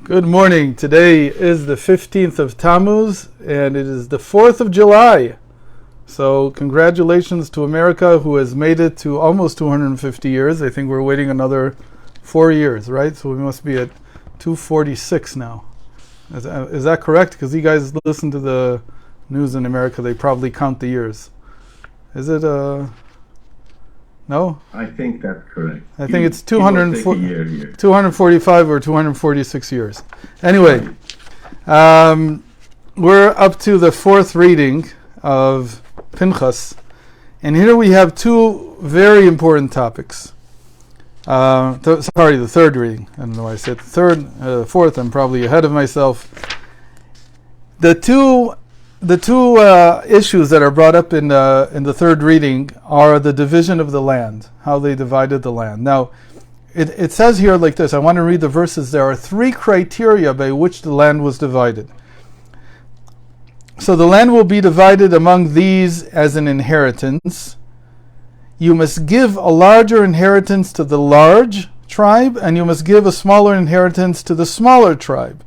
Good morning. Today is the 15th of Tammuz, and it is the 4th of July. So congratulations to America, who has made it to almost 250 years. I think we're waiting another 4 years, right? So we must be at 246 now. Is that correct? Because you guys listen to the news in America, they probably count the years. Is it, no? I think that's correct. I think it's 245 or 246 years. Anyway, we're up to the fourth reading of Pinchas. And here we have two very important topics. The third reading. I don't know why I said the fourth. I'm probably ahead of myself. The two issues that are brought up in the third reading are the division of the land, how they divided the land. Now, it says here like this. I want to read the verses. There are three criteria by which the land was divided. So the land will be divided among these as an inheritance. You must give a larger inheritance to the large tribe, and you must give a smaller inheritance to the smaller tribe.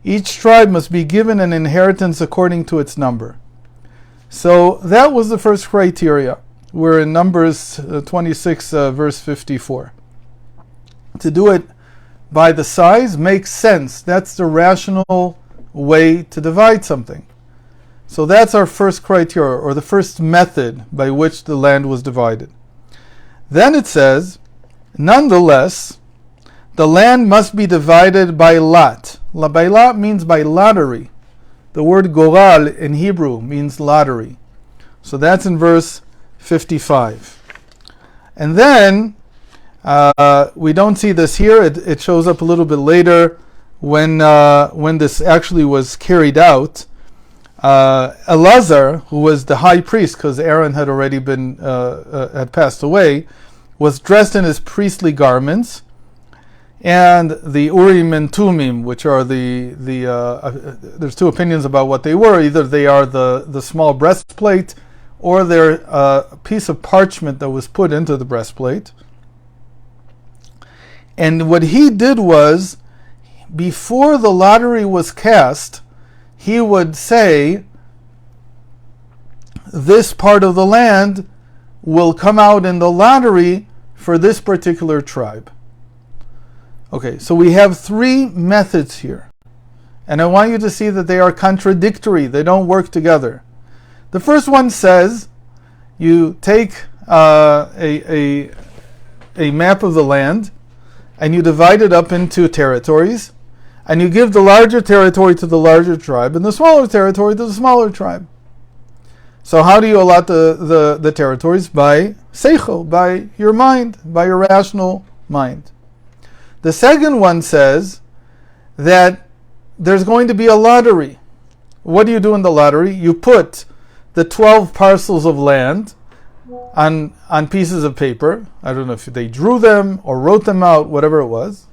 Each tribe must be given an inheritance according to its number. So that was the first criteria. We're in Numbers 26, verse 54. To do it by the size makes sense. That's the rational way to divide something. So that's our first criteria, or the first method by which the land was divided. Then it says, nonetheless, the land must be divided by lot. By lot means by lottery. The word goral in Hebrew means lottery. So that's in verse 55. And then, we don't see this here. It shows up a little bit later when this actually was carried out. Elazar, who was the high priest, because Aaron had already had passed away, was dressed in his priestly garments. And the Urim and Tumim, which are there's two opinions about what they were. Either they are the small breastplate, or they're a piece of parchment that was put into the breastplate. And what he did was, before the lottery was cast, he would say, this part of the land will come out in the lottery for this particular tribe. Okay, so we have three methods here. And I want you to see that they are contradictory. They don't work together. The first one says, you take a map of the land, and you divide it up into territories, and you give the larger territory to the larger tribe, and the smaller territory to the smaller tribe. So how do you allot the territories? By seichel, by your mind, by your rational mind. The second one says that there's going to be a lottery. What do you do in the lottery? You put the 12 parcels of land on pieces of paper. I don't know if they drew them or wrote them out, whatever it was.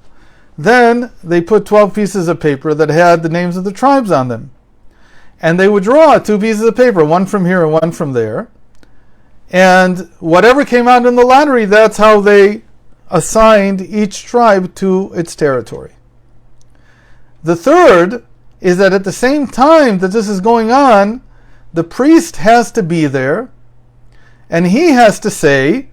Then they put 12 pieces of paper that had the names of the tribes on them. And they would draw two pieces of paper, one from here and one from there. And whatever came out in the lottery, that's how they assigned each tribe to its territory. The third is that at the same time that this is going on, the priest has to be there, and he has to say,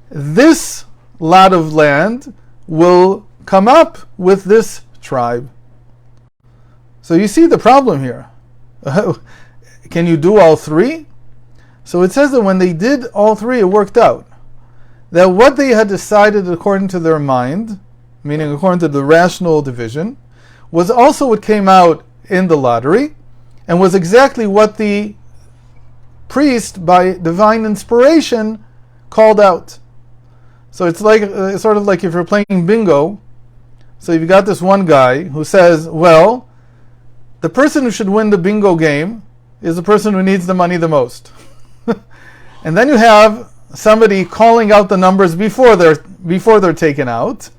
this lot of land will come up with this tribe. So you see the problem here. Can you do all three? So it says that when they did all three, it worked out. That what they had decided according to their mind, meaning according to the rational division, was also what came out in the lottery, and was exactly what the priest, by divine inspiration, called out. So it's sort of like if you're playing bingo. So you've got this one guy who says, well, the person who should win the bingo game is the person who needs the money the most. And then you have somebody calling out the numbers before they're taken out.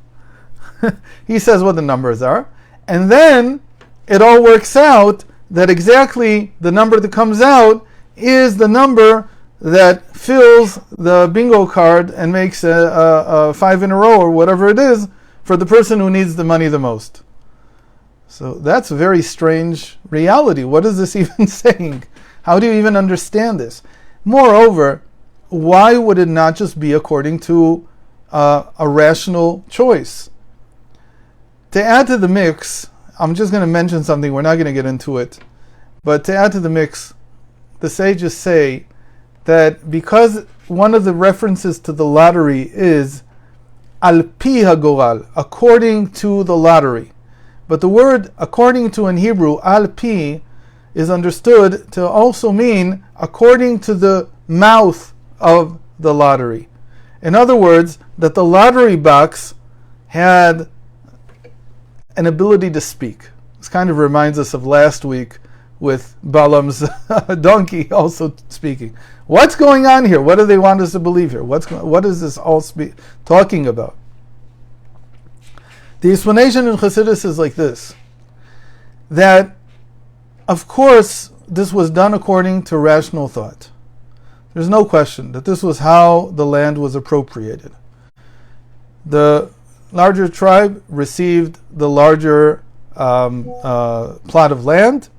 He says what the numbers are. And then it all works out that exactly the number that comes out is the number that fills the bingo card and makes a 5 in a row or whatever it is for the person who needs the money the most. So that's a very strange reality. What is this even saying? How do you even understand this? Moreover, why would it not just be according to a rational choice? To add to the mix, I'm just going to mention something. We're not going to get into it. But to add to the mix, the sages say that because one of the references to the lottery is al pi hagoral, according to the lottery. But the word according to in Hebrew, al pi, is understood to also mean according to the mouth of the lottery. In other words, that the lottery box had an ability to speak. This kind of reminds us of last week with Balaam's donkey also speaking. What's going on here? What do they want us to believe here? What is this all talking about? The explanation in Chassidus is like this, that of course this was done according to rational thought. There's no question that this was how the land was appropriated. The larger tribe received the larger plot of land,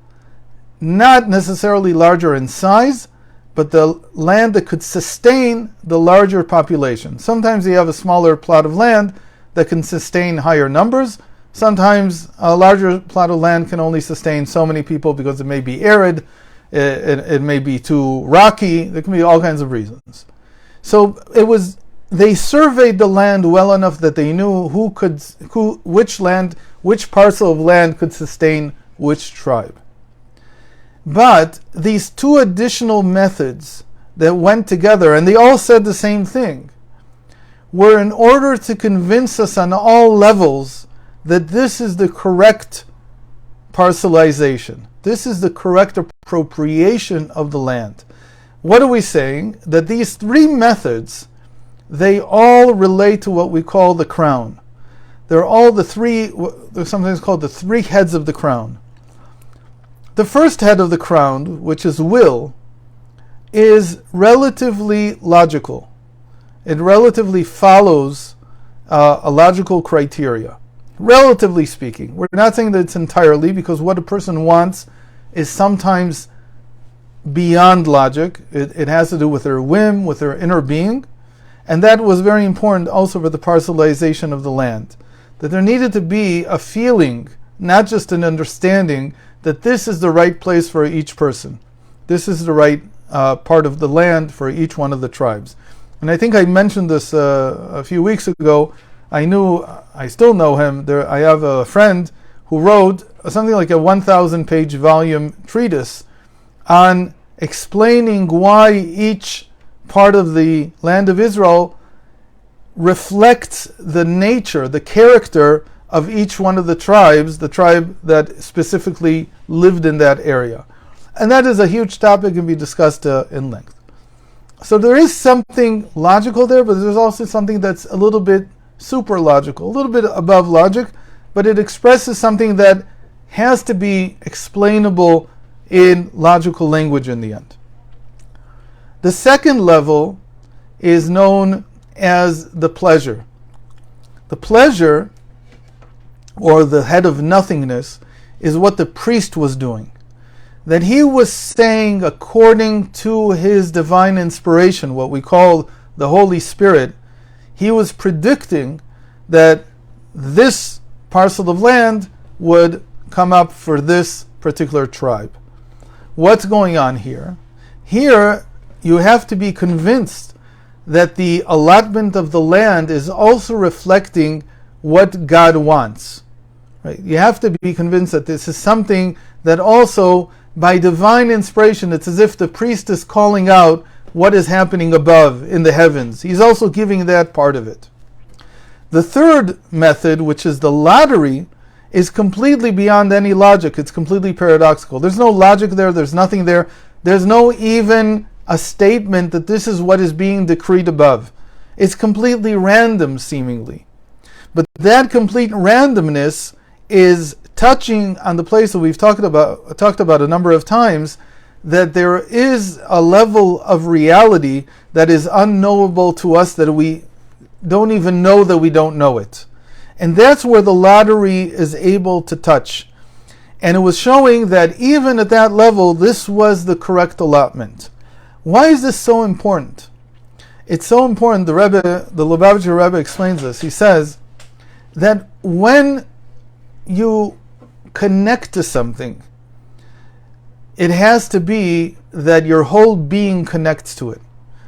not necessarily larger in size, but the land that could sustain the larger population. Sometimes you have a smaller plot of land that can sustain higher numbers. Sometimes a larger plot of land can only sustain so many people because it may be arid, it may be too rocky, there can be all kinds of reasons. So they surveyed the land well enough that they knew which parcel of land could sustain which tribe. But these two additional methods that went together, and they all said the same thing, were in order to convince us on all levels that this is the correct parcelization. This is the correct appropriation of the land. What are we saying? That these three methods, they all relate to what we call the crown. They're sometimes called the three heads of the crown. The first head of the crown, which is will, is relatively logical. It relatively follows a logical criteria. Relatively speaking. We're not saying that it's entirely, because what a person wants is sometimes beyond logic. It has to do with their whim, with their inner being. And that was very important also for the parcelization of the land. That there needed to be a feeling, not just an understanding, that this is the right place for each person. This is the right part of the land for each one of the tribes. And I think I mentioned this a few weeks ago. I still know him. I have a friend who wrote something like a 1,000-page volume treatise on explaining why each part of the land of Israel reflects the nature, the character of each one of the tribes, the tribe that specifically lived in that area. And that is a huge topic and can be discussed in length. So there is something logical there, but there's also something that's a little bit super logical, a little bit above logic, but it expresses something that has to be explainable in logical language in the end. The second level is known as the pleasure. The pleasure, or the head of nothingness, is what the priest was doing. That he was saying according to his divine inspiration, what we call the Holy Spirit, he was predicting that this parcel of land would come up for this particular tribe. What's going on here? Here, you have to be convinced that the allotment of the land is also reflecting what God wants. Right? You have to be convinced that this is something that also, by divine inspiration, it's as if the priest is calling out what is happening above in the heavens. He's also giving that part of it. The third method, which is the lottery, is completely beyond any logic. It's completely paradoxical. There's no logic there. There's nothing there. There's no even a statement that this is what is being decreed above. It's completely random, seemingly. But that complete randomness is touching on the place that we've talked about a number of times, that there is a level of reality that is unknowable to us, that we don't even know that we don't know it. And that's where the lottery is able to touch. And it was showing that even at that level, this was the correct allotment. Why is this so important? It's so important, the Lubavitcher Rebbe explains this. He says that when you connect to something, it has to be that your whole being connects to it.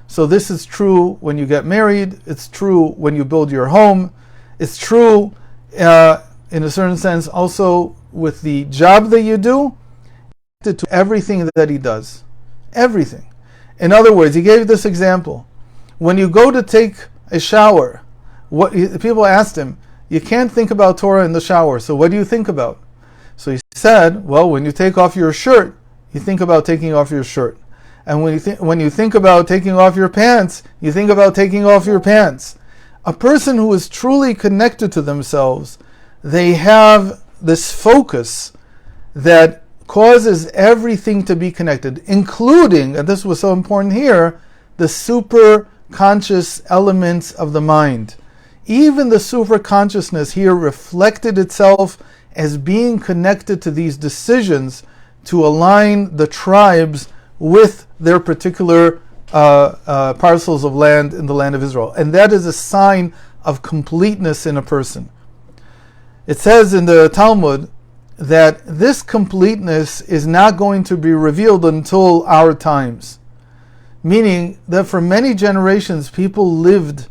So this is true when you get married, it's true when you build your home, it's true in a certain sense also with the job that you do, to everything that he does. Everything. In other words, he gave this example. When you go to take a shower, people asked him, you can't think about Torah in the shower, so what do you think about? So he said, well, when you take off your shirt, you think about taking off your shirt. And when you think about taking off your pants, you think about taking off your pants. A person who is truly connected to themselves, they have this focus that causes everything to be connected, including, and this was so important here, the super conscious elements of the mind. Even the super consciousness here reflected itself as being connected to these decisions to align the tribes with their particular parcels of land in the land of Israel. And that is a sign of completeness in a person. It says in the Talmud that this completeness is not going to be revealed until our times. Meaning that for many generations, people lived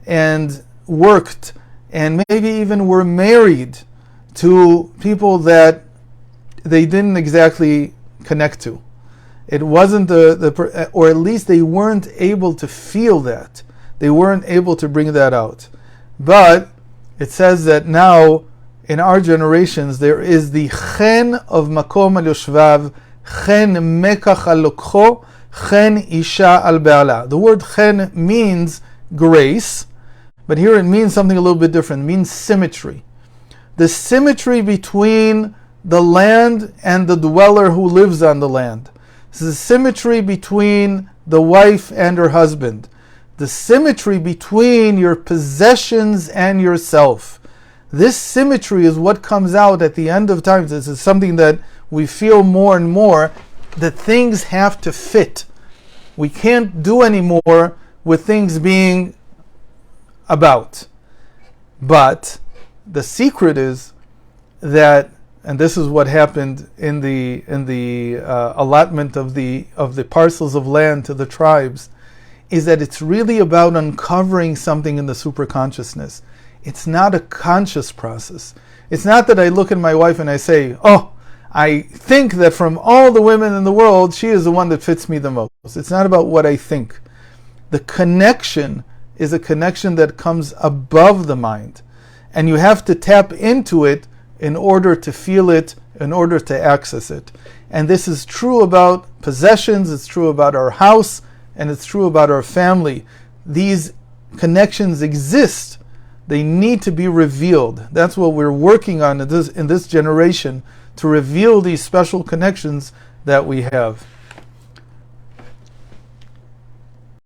and worked and maybe even were married to people that they didn't exactly connect to. It wasn't or at least they weren't able to feel that. They weren't able to bring that out. But it says that now, in our generations, there is the chen of makom al yoshvav, chen mekach al lokcho, chen isha al be'ala. The word chen means grace, but here it means something a little bit different. It means symmetry. The symmetry between the land and the dweller who lives on the land. This is the symmetry between the wife and her husband. The symmetry between your possessions and yourself. This symmetry is what comes out at the end of time. This is something that we feel more and more, that things have to fit. We can't do anymore with things being about. But the secret is that, and this is what happened in the allotment of the parcels of land to the tribes, is that it's really about uncovering something in the superconsciousness. It's not a conscious process. It's not that I look at my wife and I say, oh, I think that from all the women in the world, she is the one that fits me the most. It's not about what I think. The connection is a connection that comes above the mind. And you have to tap into it in order to feel it, in order to access it. And this is true about possessions, it's true about our house, and it's true about our family. These connections exist. They need to be revealed. That's what we're working on in this generation, to reveal these special connections that we have.